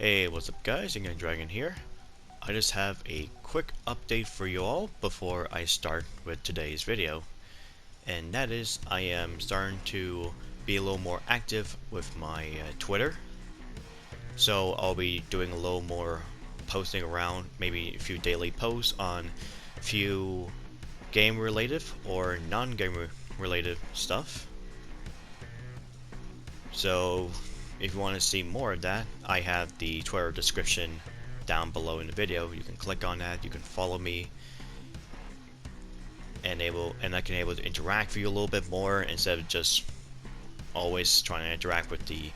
Hey, what's up guys, Young Dragon here. I just have a quick update for you all before I start with today's video. And that is, I am starting to be a little more active with my Twitter. So I'll be doing a little more posting around, maybe a few daily posts on a few game related or non-game related stuff. So if you want to see more of that, I have the Twitter description down below in the video. You can click on that, you can follow me, and I can able to interact with you a little bit more instead of just always trying to interact with the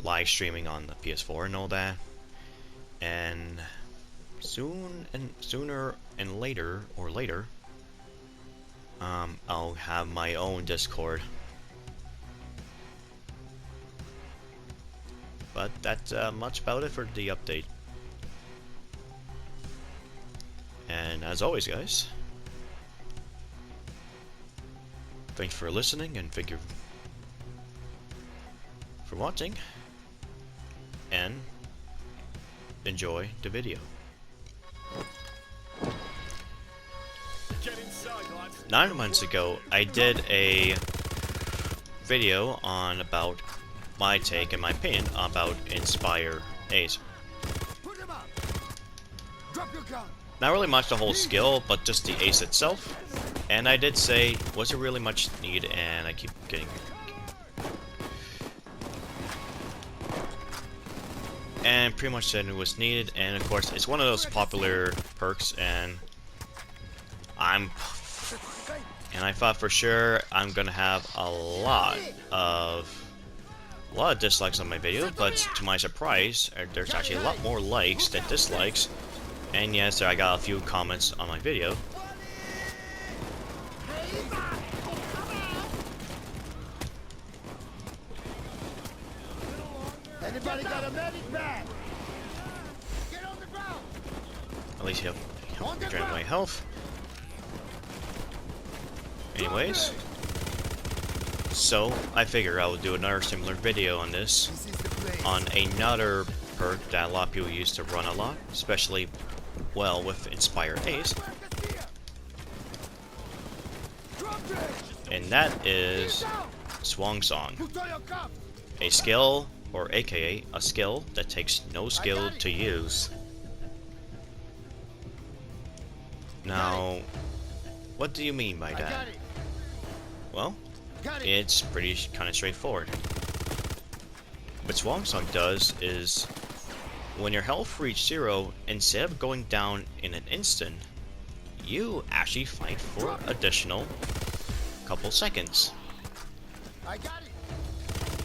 live streaming on the PS4 and all that. And sooner and later, I'll have my own Discord. But that's much about it for the update. And as always, guys, thanks for listening and thank you for watching, and enjoy the video. 9 months ago, I did a video on about my take and my opinion about Inspire Ace. Not really much the whole skill, but just the Ace itself. And I did say, was it really much needed? And I keep getting... And pretty much said it was needed, and of course it's one of those popular perks, and I thought for sure I'm gonna have a lot of dislikes on my video, but to my surprise, there's actually a lot more likes than dislikes. And yes, I got a few comments on my video. Anybody got a medic bag? Get on the ground. At least he'll drain my health. Anyways, so I figure I will do another similar video on this, on another perk that a lot of people use to run a lot, especially, well, with Inspire Ace. And that is Swan Song, a skill, or aka a skill that takes no skill to use. Now, what do you mean by that? Well, it's pretty kind of straightforward. What Swan Song does is, when your health reaches 0, instead of going down in an instant, you actually fight for additional couple seconds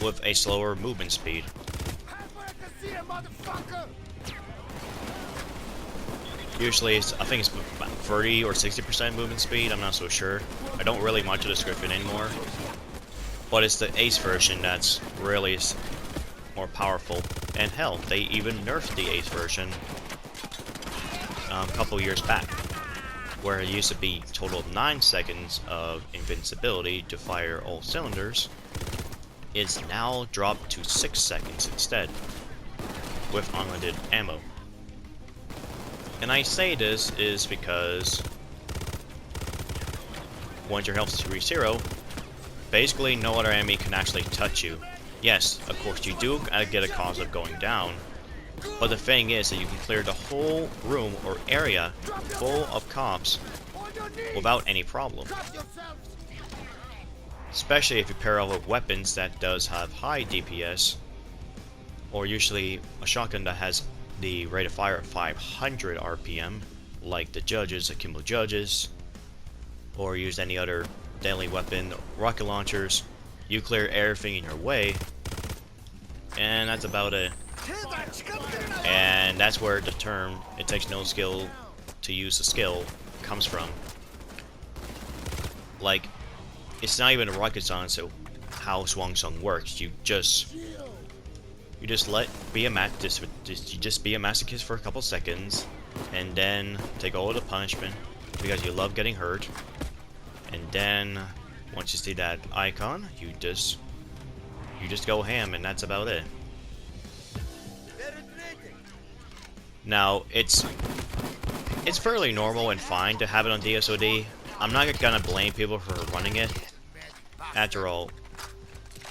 with a slower movement speed. Usually, I think it's about 30 or 60% movement speed, I'm not so sure. I don't really watch the description anymore. But it's the Ace version that's really more powerful. And hell, they even nerfed the Ace version a couple years back, where it used to be total 9 seconds of invincibility to fire all cylinders. It's now dropped to 6 seconds instead, with unlimited ammo. And I say this is because once your health reaches 0, basically no other enemy can actually touch you. Yes, of course you do get a cause of going down, but the thing is that you can clear the whole room or area full of cops without any problem. Especially if you pair it with weapons that does have high DPS, or usually a shotgun that has the rate of fire at 500 RPM, like the Judges, Akimbo Judges, or use any other deadly weapon, rocket launchers. You clear everything in your way, and that's about it. And that's where the term "it takes no skill to use the skill" comes from. Like, it's not even a rocket science. So how Swan Song works, you just be a masochist for a couple seconds, and then take all the punishment because you love getting hurt, and then once you see that icon, you just go ham, and that's about it. Now, it's fairly normal and fine to have it on DSOD. I'm not gonna blame people for running it. After all,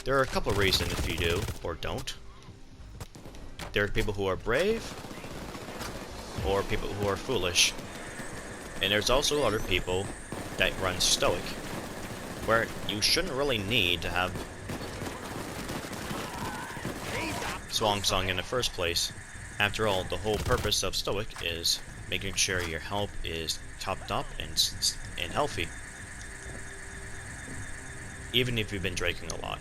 there are a couple reasons if you do or don't. There are people who are brave, or people who are foolish. And there's also other people that run stoic, where you shouldn't really need to have Swan Song in the first place. After all, the whole purpose of stoic is making sure your health is topped up and healthy, even if you've been drinking a lot.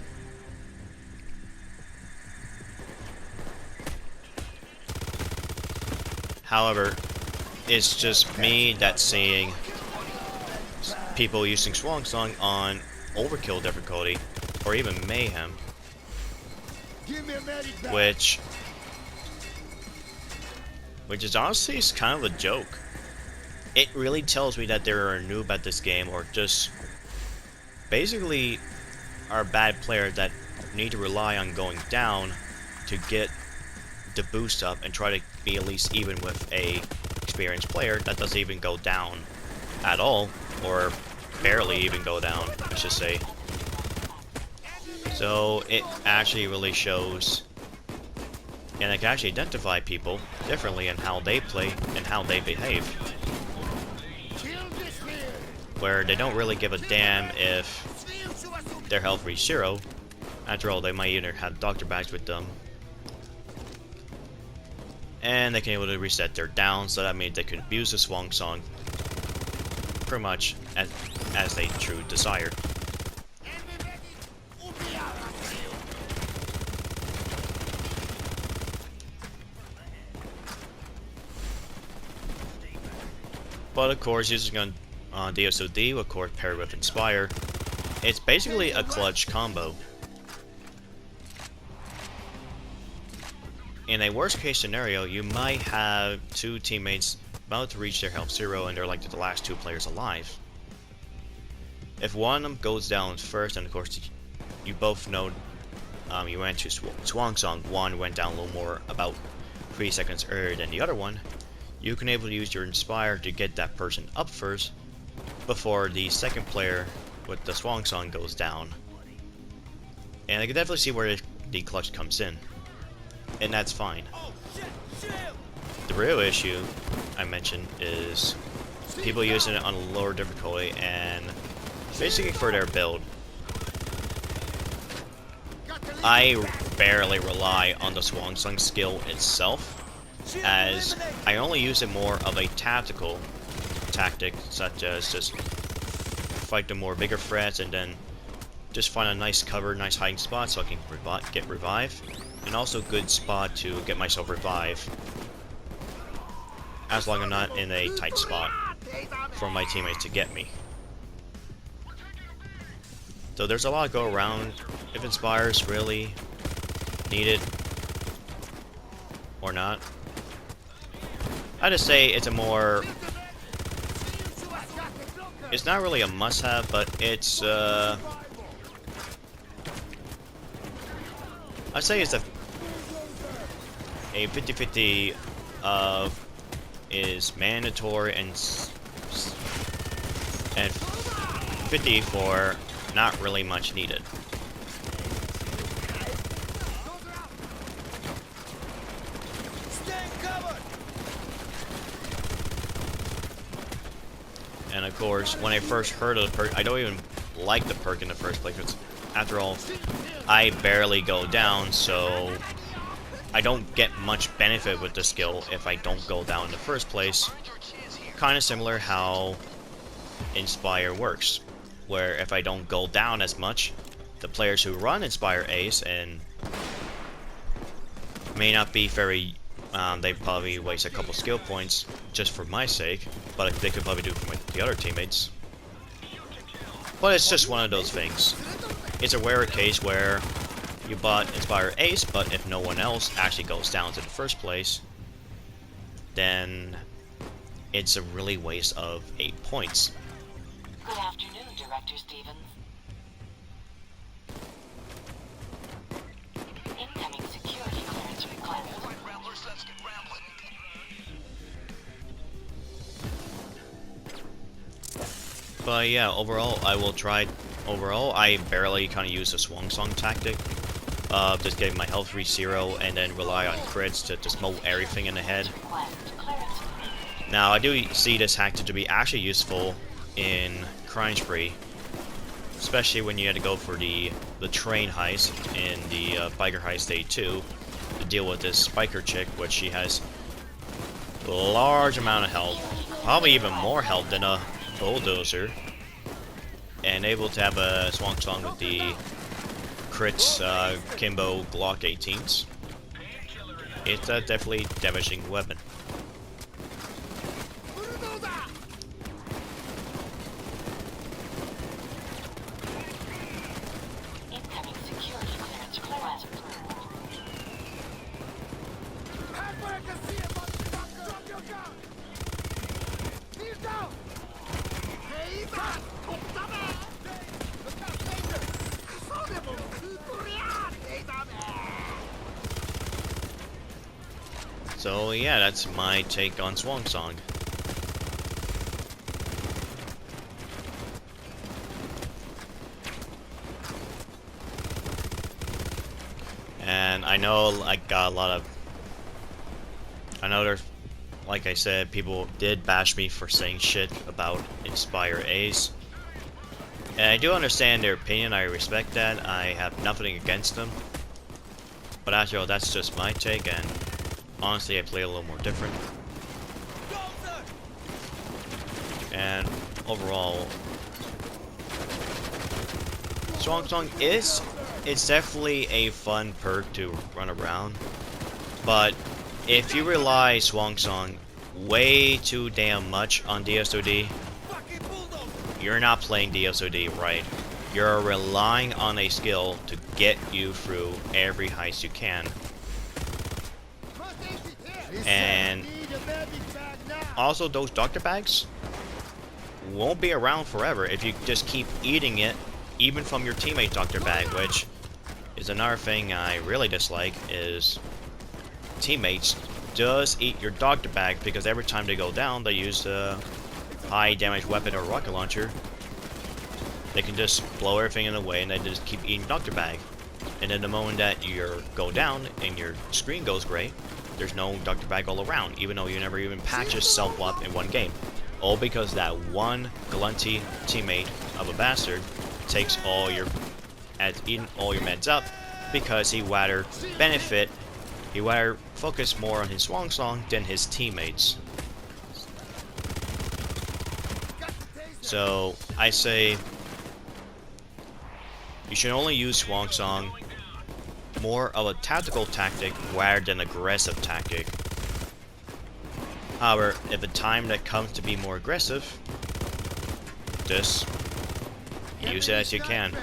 However, it's just me that's seeing people using Swan Song on overkill difficulty, or even mayhem, Give me a medic bag. which is honestly kind of a joke. It really tells me that they're a noob at this game, or just basically are bad players that need to rely on going down to get the boost up and try to be at least even with a experienced player that doesn't even go down at all, or barely even go down, I should say. So it actually really shows, and I can actually identify people differently in how they play and how they behave, where they don't really give a damn if their health reaches 0. After all, they might either have doctor bags with them, and they can be able to reset their down, so that means they can abuse the Swan Song pretty much as they true desire. But of course, using on DSOD, of course, paired with Inspire, it's basically a clutch combo. In a worst case scenario, you might have 2 teammates about to reach their health 0 and they're like the last 2 players alive. If one of them goes down first, and of course you both know you went to Swan Song, one went down a little more, about 3 seconds earlier than the other one, you can able to use your Inspire to get that person up first before the second player with the Swan Song goes down. And I can definitely see where the clutch comes in, and that's fine. The real issue I mentioned is people using it on a lower difficulty and basically for their build. I barely rely on the Swan Song skill itself, as I only use it more of a tactical tactic, such as just fight the more bigger threats and then just find a nice cover, nice hiding spot so I can get revive, and also good spot to get myself revive, as long as I'm not in a tight spot for my teammates to get me. So there's a lot to go around. If Inspire's really needed or not, I just say it's a more, it's not really a must-have, but it's I'd say it's a 50-50 of is mandatory and 50 for not really much needed. And of course, when I first heard of the perk, I don't even like the perk in the first place, because after all, I barely go down, so I don't get much benefit with the skill if I don't go down in the first place. Kind of similar how Inspire works, where if I don't go down as much, the players who run Inspire Ace and may not be very, they probably waste a couple skill points just for my sake, but they could probably do it with the other teammates. But it's just one of those things. It's a rare case where you bought Inspire Ace, but if no one else actually goes down to the first place, then it's a really waste of 8 points. Good afternoon, Director Stevens. Incoming security clearance request. But yeah, overall, I barely kind of use the Swan Song tactic. Just getting my health reach 0 and then rely on crits to just mow everything in the head. Now, I do see this tactic to be actually useful in Crime Spree, especially when you had to go for the train heist in the biker heist day 2 to deal with this biker chick, which she has a large amount of health, probably even more health than a bulldozer, and able to have a Swan Song with the crits Kimbo Glock 18s. It's a definitely damaging weapon. Incoming security clearance approved. So yeah, that's my take on Swan Song. And I know I got a lot of... I know there's, like I said, people did bash me for saying shit about Inspire Ace. And I do understand their opinion, I respect that, I have nothing against them. But after all, that's just my take, and honestly, I play a little more different. And overall, Swan Song it's definitely a fun perk to run around. But if you rely Swan Song way too damn much on DSOD, you're not playing DSOD right. You're relying on a skill to get you through every heist you can. And also, those doctor bags won't be around forever if you just keep eating it, even from your teammate doctor bag, which is another thing I really dislike, is teammates just eat your doctor bag because every time they go down, they use a high damage weapon or rocket launcher. They can just blow everything in the way and they just keep eating doctor bag. And then the moment that you go down and your screen goes gray, there's no doctor bag all around, even though you never even patch yourself up in one game. All because that one glunty teammate of a bastard takes all your eaten all your meds up because he rather focus more on his Swan Song than his teammates. So I say you should only use Swan Song more of a tactical tactic rather than aggressive tactic. However, if the time that comes to be more aggressive, just use it as you can.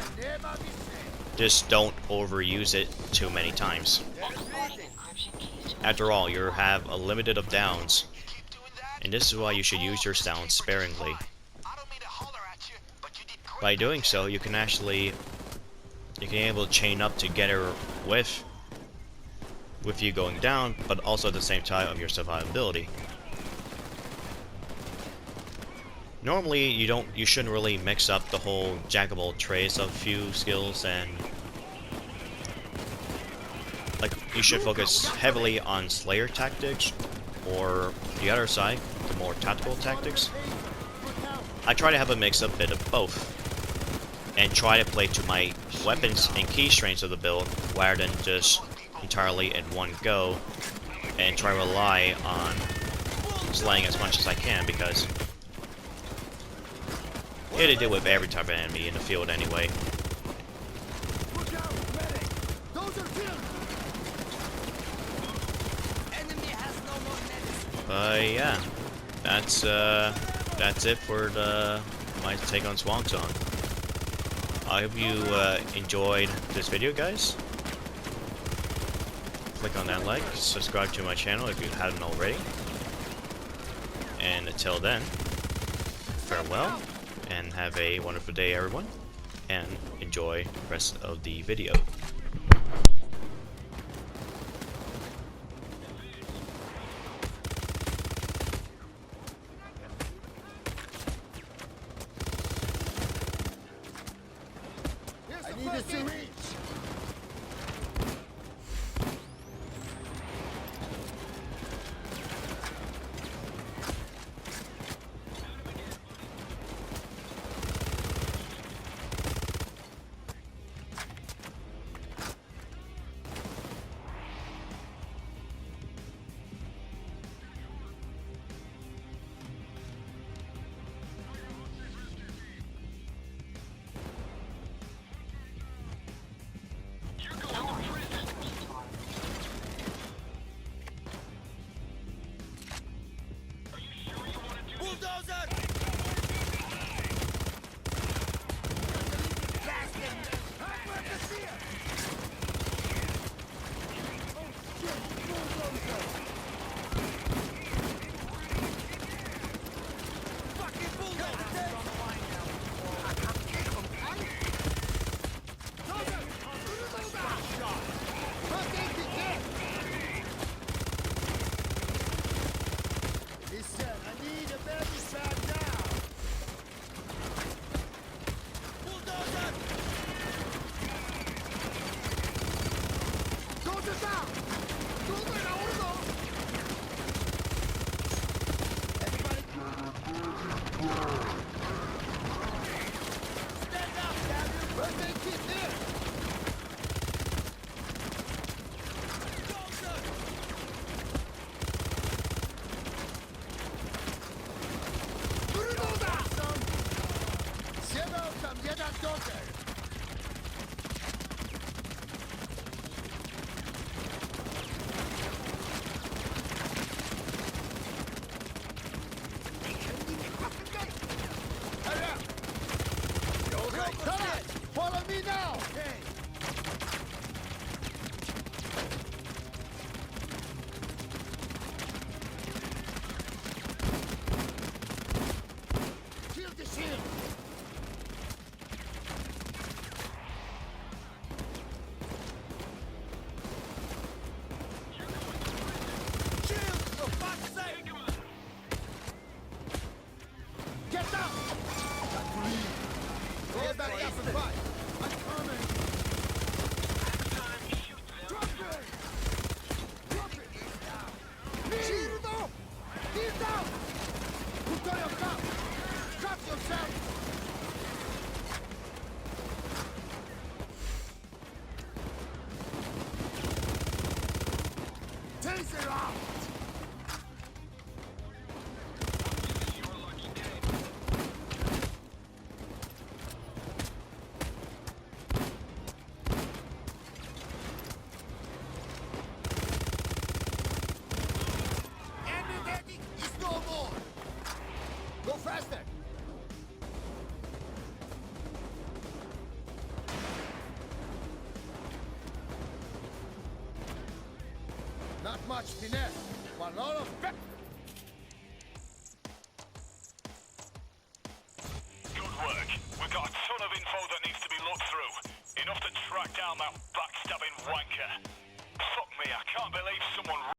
Just don't overuse it too many times. After all, you have a limited of downs, and this is why you should use your downs sparingly. By doing so, you can be able to chain up together with you going down, but also at the same time of your survivability. Normally, you shouldn't really mix up the whole jack of all trades of few skills, and like you should focus heavily on Slayer tactics, or the other side, the more tactical tactics. I try to have a mix of bit of both, and try to play to my weapons and key strengths of the build, rather than just entirely in one go, and try to rely on slaying as much as I can, because you had to deal with every type of enemy in the field anyway. Yeah, that's it for my take on Swan Song. I hope you enjoyed this video, guys. Click on that like, subscribe to my channel if you hadn't already. And until then, farewell, and have a wonderful day, everyone, and enjoy the rest of the video. Furthest to reach. Bulldozer! Fucking bulldozer! Listen, I need a baby shot now. Bulldozer! Dozer down. Dozer now, order. Everybody, stand up, damn you. Birthday kid here. Bulldozer! Bulldozer! Siadał tam jeden dozer. Hurry up! Come on! Follow me now! Okay. Kill the shield! Shield! For fuck's sake! Get down! Roll back up and fight! I'm coming! Drop it! Drop it! Shield! Get down! Put on your cup! Cut yourself! Taser out! Energetic is no more! Go faster! Not much finesse, but a lot of Good work. We've got a ton of info that needs to be looked through. Enough to track down that backstabbing wanker. Fuck me, I can't believe someone